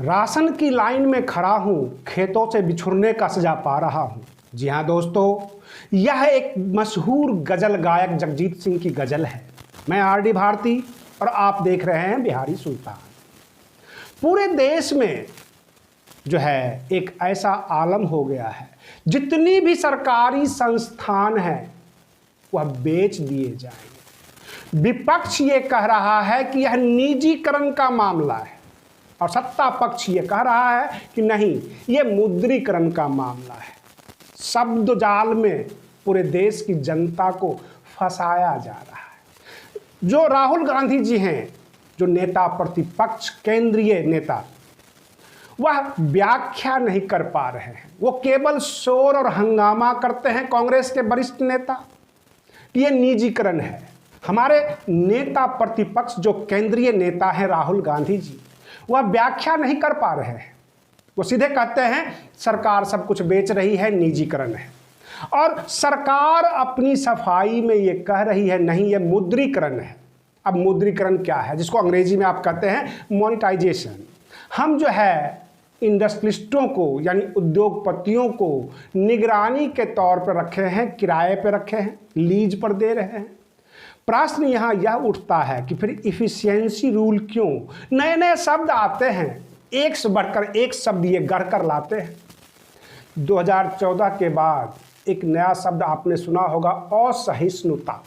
Ration की line में खड़ा हूं, खेतों से बिछुड़ने का सजा पा रहा हूं। जी हां दोस्तों, यह एक मशहूर गजल गायक जगजीत सिंह की गजल है। मैं आरडी भारती और आप देख रहे हैं बिहारी सुल्तान। पूरे देश में जो है एक ऐसा आलम हो गया है, जितनी भी सरकारी संस्थान हैं वह बेच दिए जाएंगे। विपक्ष ये कह रहा है कि यह निजीकरण का मामला है और सत्ता पक्ष ये कह रहा है कि नहीं, ये मुद्रीकरण का मामला है। शब्द जाल में पूरे देश की जनता को फंसाया जा रहा है। जो राहुल गांधी जी हैं, जो नेता प्रतिपक्ष केंद्रीय नेता, वह व्याख्या नहीं कर पा रहे हैं। वो केवल शोर और हंगामा करते हैं कांग्रेस के वरिष्ठ नेता। ये निजीकरण है। हमारे नेता प्रतिपक्ष जो केंद्रीय नेता हैं राहुल गांधी जी, वह व्याख्या नहीं कर पा रहे हैं। वो सीधे कहते हैं सरकार सब कुछ बेच रही है, निजीकरण है। और सरकार अपनी सफाई में ये कह रही है नहीं, ये मुद्रीकरण है। अब मुद्रीकरण क्या है, जिसको अंग्रेजी में आप कहते हैं मोनेटाइजेशन। हम जो है इंडस्ट्रियलिस्टों को यानी उद्योगपतियों को निगरानी के तौर पर रखे हैं, किराए पर रखे हैं, लीज पर दे रहे हैं। प्रश्न यहाँ यह उठता है कि फिर इफिशियंसी रूल क्यों? नए नए शब्द आते हैं, एक से बढ़कर एक शब्द ये गढ़ कर लाते हैं। 2014 के बाद एक नया शब्द आपने सुना होगा, असहिष्णुता।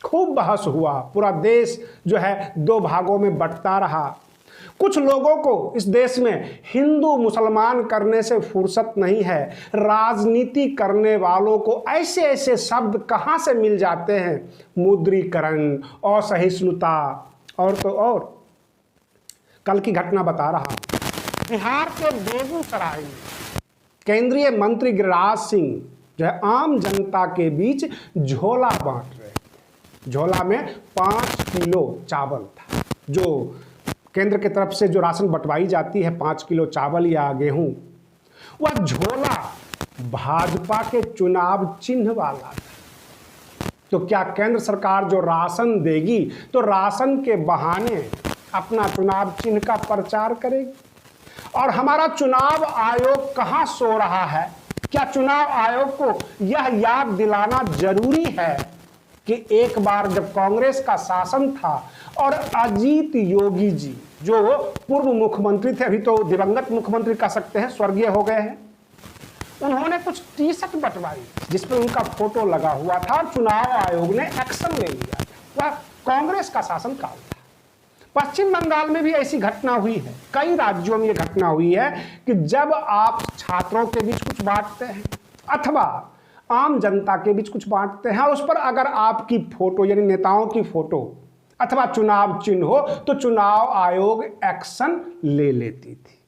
खूब बहस हुआ, पूरा देश जो है दो भागों में बंटता रहा। कुछ लोगों को इस देश में हिंदू मुसलमान करने से फुर्सत नहीं है। राजनीति करने वालों को ऐसे ऐसे शब्द कहाँ से मिल जाते हैं, मुद्रीकरण, असहिष्णुता और तो और। कल की घटना बता रहा हूं, बिहार के बेगूसराय में केंद्रीय मंत्री गिरिराज सिंह जो है आम जनता के बीच झोला बांट रहे थे। झोला में 5 किलो चावल था। जो केंद्र की तरफ से जो राशन बंटवाई जाती है, 5 किलो चावल या गेहूं, वह झोला भाजपा के चुनाव चिन्ह वाला था। तो क्या केंद्र सरकार जो राशन देगी तो राशन के बहाने अपना चुनाव चिन्ह का प्रचार करेगी? और हमारा चुनाव आयोग कहां सो रहा है? क्या चुनाव आयोग को यह याद दिलाना जरूरी है कि एक बार जब कांग्रेस का शासन था और अजीत योगी जी जो पूर्व मुख्यमंत्री थे, अभी तो दिवंगत मुख्यमंत्री कह सकते हैं, स्वर्गीय हो गए हैं, उन्होंने कुछ टी-शर्ट बंटवाई जिस पर उनका फोटो लगा हुआ था और चुनाव आयोग ने एक्शन ले लिया। वह कांग्रेस का शासन काल था। पश्चिम बंगाल में भी ऐसी घटना हुई है, कई राज्यों में यह घटना हुई है कि जब आप छात्रों के बीच कुछ बांटते हैं अथवा आम जनता के बीच कुछ बांटते हैं और उस पर अगर आपकी फोटो यानी नेताओं की फोटो अथवा चुनाव चिन्ह हो तो चुनाव आयोग एक्शन ले लेती थी।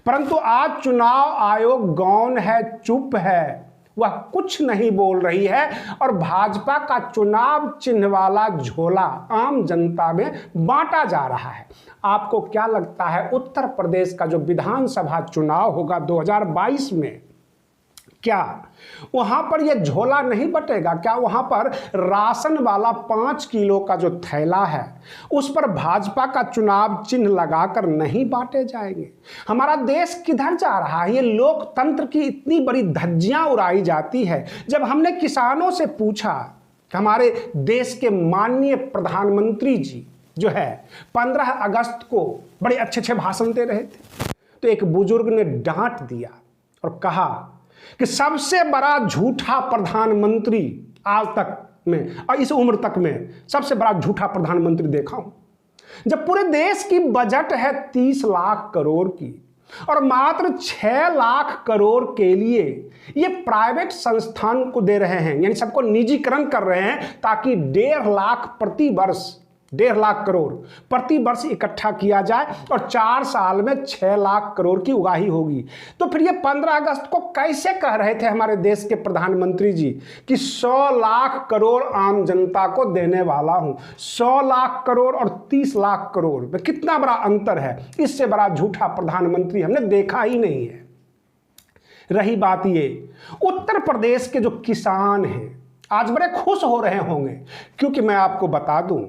परंतु आज चुनाव आयोग गौन है, चुप है, वह कुछ नहीं बोल रही है और भाजपा का चुनाव चिन्ह वाला झोला आम जनता में बांटा जा रहा है। आपको क्या लगता है उत्तर प्रदेश का जो विधानसभा चुनाव होगा 2022 में, क्या वहां पर यह झोला नहीं बटेगा? क्या वहां पर राशन वाला 5 किलो का जो थैला है उस पर भाजपा का चुनाव चिन्ह लगाकर नहीं बांटे जाएंगे? हमारा देश किधर जा रहा है? ये लोकतंत्र की इतनी बड़ी धज्जियां उड़ाई जाती है। जब हमने किसानों से पूछा कि हमारे देश के माननीय प्रधानमंत्री जी जो है 15 अगस्त को बड़े अच्छे अच्छे भाषण दे रहे थे, तो एक बुजुर्ग ने डांट दिया और कहा कि सबसे बड़ा झूठा प्रधानमंत्री आज तक में और इस उम्र तक में सबसे बड़ा झूठा प्रधानमंत्री देखा हूं। जब पूरे देश की बजट है 30 लाख करोड़ की और मात्र 6 लाख करोड़ के लिए ये प्राइवेट संस्थान को दे रहे हैं, यानी सबको निजीकरण कर रहे हैं ताकि 1.5 लाख प्रति वर्ष 1.5 लाख करोड़ प्रति वर्ष इकट्ठा किया जाए और 4 साल में 6 लाख करोड़ की उगाही होगी। तो फिर ये 15 अगस्त को कैसे कह रहे थे हमारे देश के प्रधानमंत्री जी कि 100 लाख करोड़ आम जनता को देने वाला हूं? 100 लाख करोड़ और 30 लाख करोड़ में कितना बड़ा अंतर है। इससे बड़ा झूठा प्रधानमंत्री हमने देखा ही नहीं है। रही बात ये, उत्तर प्रदेश के जो किसान हैं आज बड़े खुश हो रहे होंगे, क्योंकि मैं आपको बता दूं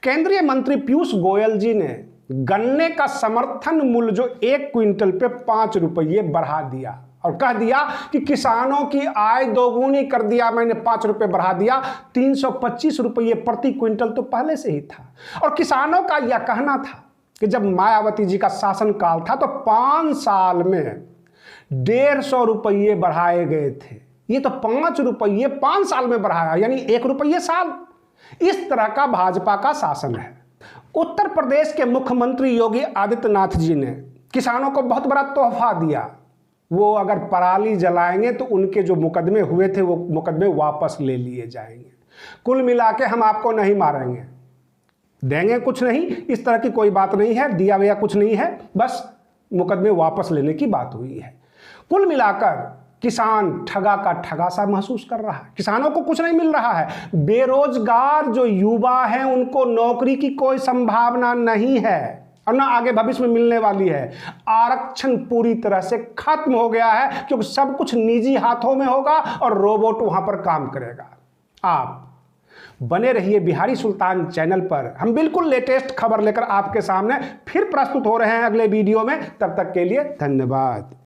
केंद्रीय मंत्री पीयूष गोयल जी ने गन्ने का समर्थन मूल्य जो 1 क्विंटल पे 5 रुपये बढ़ा दिया और कह दिया कि किसानों की आय दोगुनी कर दिया मैंने, 5 रुपये बढ़ा दिया। 325 रुपये प्रति क्विंटल तो पहले से ही था। और किसानों का यह कहना था कि जब मायावती जी का शासनकाल था तो 5 साल में 150 रुपये बढ़ाए गए थे। ये तो 5 रुपये 5 साल में बढ़ाया, यानी 1 रुपये साल। इस तरह का भाजपा का शासन है। उत्तर प्रदेश के मुख्यमंत्री योगी आदित्यनाथ जी ने किसानों को बहुत बड़ा तोहफा दिया। वो अगर पराली जलाएंगे तो उनके जो मुकदमे हुए थे वो मुकदमे वापस ले लिए जाएंगे। कुल मिला के हम आपको नहीं मारेंगे, देंगे कुछ नहीं, इस तरह की कोई बात नहीं है, दिया गया कुछ नहीं है, बस मुकदमे वापस लेने की बात हुई है। कुल मिलाकर किसान ठगा का ठगा सा महसूस कर रहा है। किसानों को कुछ नहीं मिल रहा है। बेरोजगार जो युवा हैं उनको नौकरी की कोई संभावना नहीं है और ना आगे भविष्य में मिलने वाली है। आरक्षण पूरी तरह से खत्म हो गया है क्योंकि सब कुछ निजी हाथों में होगा और रोबोट वहां पर काम करेगा। आप बने रहिए बिहारी सुल्तान चैनल पर। हम बिल्कुल लेटेस्ट खबर लेकर आपके सामने फिर प्रस्तुत हो रहे हैं अगले वीडियो में। तब तक के लिए धन्यवाद।